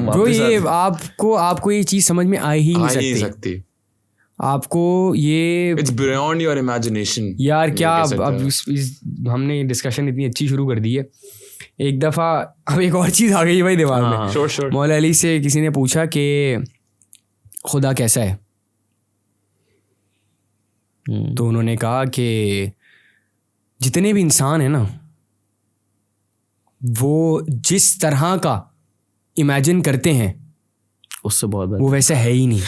Bro ये आपको ये चीज समझ में आ ही नहीं सकती आपको ये इट्स बियॉन्ड योर इमेजिनेशन यार। क्या अब हमने डिस्कशन इतनी अच्छी शुरू कर दी है, एक दफ़ा अब एक और चीज़ आ गई है भाई दिमाग में। मौला अली से किसी ने पूछा कि खुदा कैसा है, तो उन्होंने कहा कि जितने भी इंसान है ना वो जिस तरह का इमेजिन करते हैं उससे बहुत वो वैसा है ही नहीं।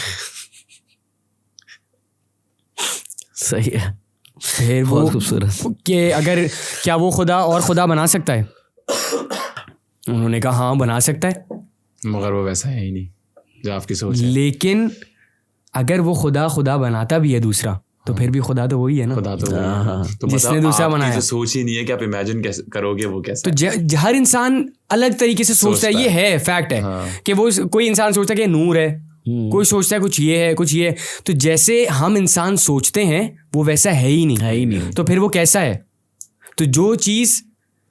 सही है। फिर वो खूबसूरत कि अगर क्या वो खुदा और खुदा बना सकता है? उन्होंने कहा हाँ बना सकता है, मगर वो वैसा है ही नहीं जो आपकी सोच है। लेकिन अगर वो खुदा बनाता भी है दूसरा तो फिर भी खुदा तो वही है ना। खुदा तो वही है, तो जिसने दूसरा बनाया। जो सोच ही नहीं है कि आप इमेजिन कैसे करोगे वो कैसे। तो हर इंसान अलग तरीके से सोचता है, ये है फैक्ट है। कि वो कोई इंसान सोचता है कि नूर है, कोई सोचता है कुछ ये है कुछ ये है। तो जैसे हम इंसान सोचते हैं वो वैसा है ही नहीं। तो फिर वो कैसा है? तो जो चीज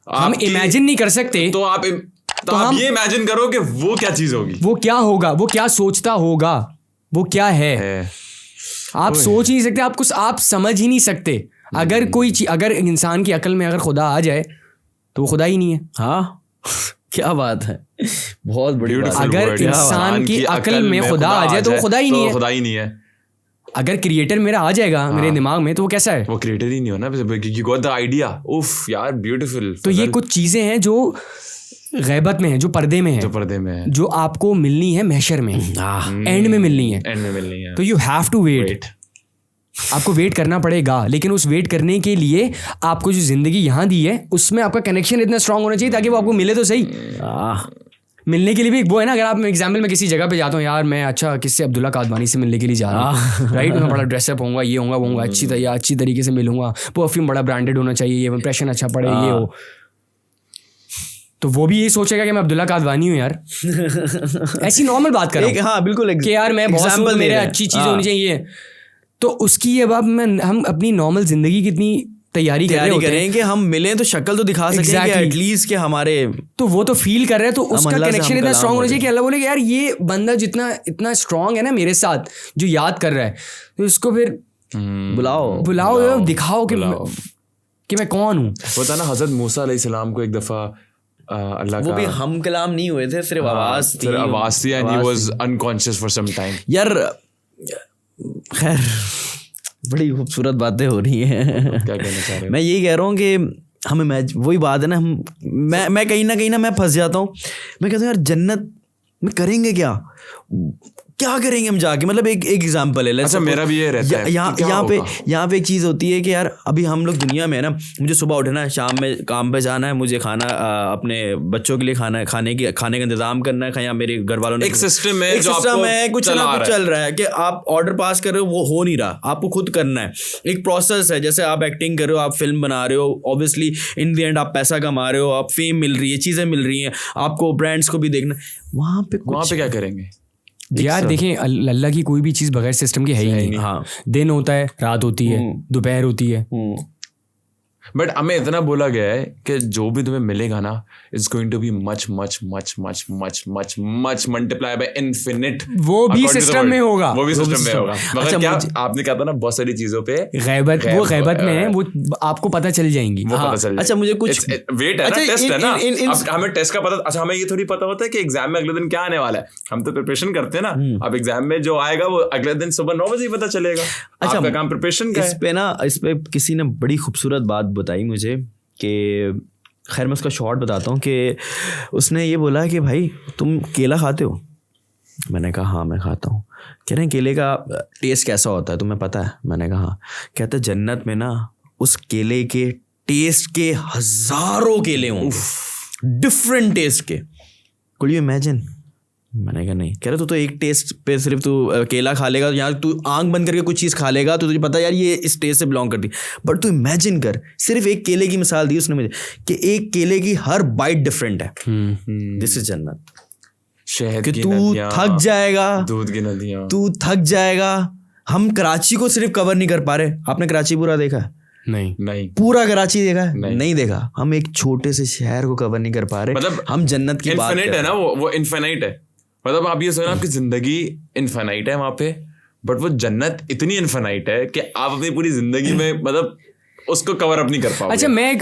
हम इमेजिन नहीं कर सकते तो आप ये इमेजिन करो कि वो क्या चीज होगी, वो क्या होगा, वो क्या सोचता होगा, वो क्या है। आप सोच नहीं सकते, आप समझ ही नहीं सकते। अगर इंसान की अकल में अगर खुदा आ जाए तो वो खुदा ही नहीं है। हाँ क्या बात है, बहुत बड़ी बात। अगर इंसान की अकल में खुदा आ जाए तो वो खुदा ही नहीं है। अगर क्रिएटर मेरा आ जाएगा मेरे दिमाग में तो वो कैसा है? वो क्रिएटर ही नहीं हो ना, you got the idea। उफ यार ब्यूटीफुल। तो ये कुछ चीजें हैं जो गैबत में है, जो पर्दे में है, जो आपको मिलनी है महशर में, एंड में मिलनी है। तो यू हैव टू वेट, आपको वेट करना पड़ेगा। लेकिन उस वेट करने के लिए आपको जो जिंदगी यहाँ दी है उसमें आपका कनेक्शन इतना स्ट्रांग होना चाहिए ताकि वो आपको मिले तो सही। मिलने के लिए भी एक वो है ना, अगर आप एग्जाम्पल में किसी जगह पे जाता हूँ यार मैं किससे अब्दुल्ला कादवानी से मिलने के लिए जा रहा हूँ, राइट, मैं बड़ा ड्रेसअप होऊंगा, ये होऊंगा वो होऊंगा, अच्छी तरीके से मिलूंगा, परफ्यूम बड़ा ब्रांडेड होना चाहिए, ये इंप्रेशन अच्छा पड़े, ये हो। तो वो भी यही सोचेगा कि मैं अब्दुल्ला कादवानी हूँ यार। ऐसी नॉर्मल बात कर रहा हूँ। हाँ बिल्कुल, कि यार मैं बहुत मेरे अच्छी चीजें होनी चाहिए। तो उसकी अब हम अपनी नॉर्मल जिंदगी की इतनी तैयारी करें कि हम मिलें तो शक्ल तो दिखा सकें कि एटलीस्ट के हमारे, तो वो तो फील कर रहे हैं। तो उसका कनेक्शन इतना स्ट्रांग होना चाहिए कि अल्लाह बोले कि यार ये बंदा इतना स्ट्रांग है ना मेरे साथ जो याद कर रहा है, तो इसको फिर बुलाओ दिखाओ कि मैं कौन हूँ। पता ना हजरत मूसा अलैहिस्सलाम को एक दफा अल्लाह वो भी हम कलाम नहीं हुए थे, सिर्फ आवाज थी and he was unconscious for some time. यार खैर बड़ी खूबसूरत बातें हो रही हैं। क्या कहना चाह रहे हो? मैं यही कह रहा हूँ कि हमें वही बात है ना, मैं कहीं ना मैं फंस जाता हूँ। मैं कहता हूँ यार जन्नत में करेंगे क्या करेंगे हम जाके, मतलब एक एग्जांपल है। अच्छा मेरा भी ये रहता है यहाँ पे एक चीज़ होती है कि यार अभी हम लोग दुनिया में है ना, मुझे सुबह उठना है, शाम में काम पे जाना है, मुझे खाना अपने बच्चों के लिए खाने का इंतजाम करना है, या मेरे घर वालों ने एक सिस्टम है कुछ ना कुछ चल रहा है कि आप ऑर्डर पास कर रहे हो, वो हो नहीं रहा, आपको खुद करना है। एक प्रोसेस है, जैसे आप एक्टिंग कर रहे हो, आप फिल्म बना रहे हो, ऑब्वियसली इन द एंड आप पैसा कमा रहे हो, आप फेम मिल रही है, चीज़ें मिल रही हैं, आपको ब्रांड्स को भी देखना। वहाँ पे क्या करेंगे यार? देखें अल्लाह की कोई भी चीज़ बगैर सिस्टम के है ही नहीं। हाँ, दिन होता है, रात होती है, दोपहर होती है, बट हमें इतना बोला गया है कि जो भी तुम्हें मिलेगा ना it's going to be much much much much much much much multiply by infinite. वो भी सिस्टम में होगा, मगर क्या आपने कहा था ना बहुत सारी चीजों पे गैबत में है, वो आपको पता चल जाएंगी। अच्छा मुझे कुछ वेट है ना, टेस्ट है ना, अब हमें टेस्ट का पता। अच्छा हमें ये थोड़ी पता होता है कि एग्जाम में अगले दिन क्या आने वाला है, हम तो प्रिपरेशन करते हैं ना। अब एग्जाम में जो आएगा वो अगले दिन सुबह 9 बजे ही पता चलेगा। आपका काम प्रिपरेशन का है। इस पे किसी ने बड़ी खूबसूरत बात बताई मुझे कि खैर मैं उसका शॉर्ट बताता हूँ कि उसने ये बोला कि भाई तुम केला खाते हो? मैंने कहा हाँ मैं खाता हूँ। कह रहे हैं केले का टेस्ट कैसा होता है तुम्हें पता है? मैंने कहा हाँ। कहते जन्नत में ना उस केले के टेस्ट के हजारों केले होंगे, डिफरेंट टेस्ट के। Could you imagine? मैंने कहा नहीं। कह रहे तो एक टेस्ट पे सिर्फ तू केला खा लेगा, यार तू आंख बंद करके कुछ चीज़ खा लेगा तो तुझे पता यार ये इस टेस्ट से बिलोंग करती। बट तू इमेजिन कर, सिर्फ एक केले की मिसाल दी उसने मुझे कि एक केले की हर बाइट डिफरेंट है। दिस इज जन्नत। शहद कि तू थक जाएगा, दूध की नदियाँ, तू थक जाएगा। हम कराची को सिर्फ कवर नहीं कर पा रहे। आपने कराची पूरा देखा है? नहीं। पूरा कराची देखा है? नहीं देखा। हम एक छोटे से शहर को कवर नहीं कर पा रहे। मतलब हम जन्नत की बात इनफिनिट है ना, वो इनफिनिट है। मतलब आप ये सोचना आपकी जिंदगी इनफाइनाइट है वहां पे, बट वो जन्नत इतनी इनफाइनाइट है कि आप अपनी पूरी जिंदगी में मतलब उसको कवर अप नहीं कर पाओगे। अच्छा, मैं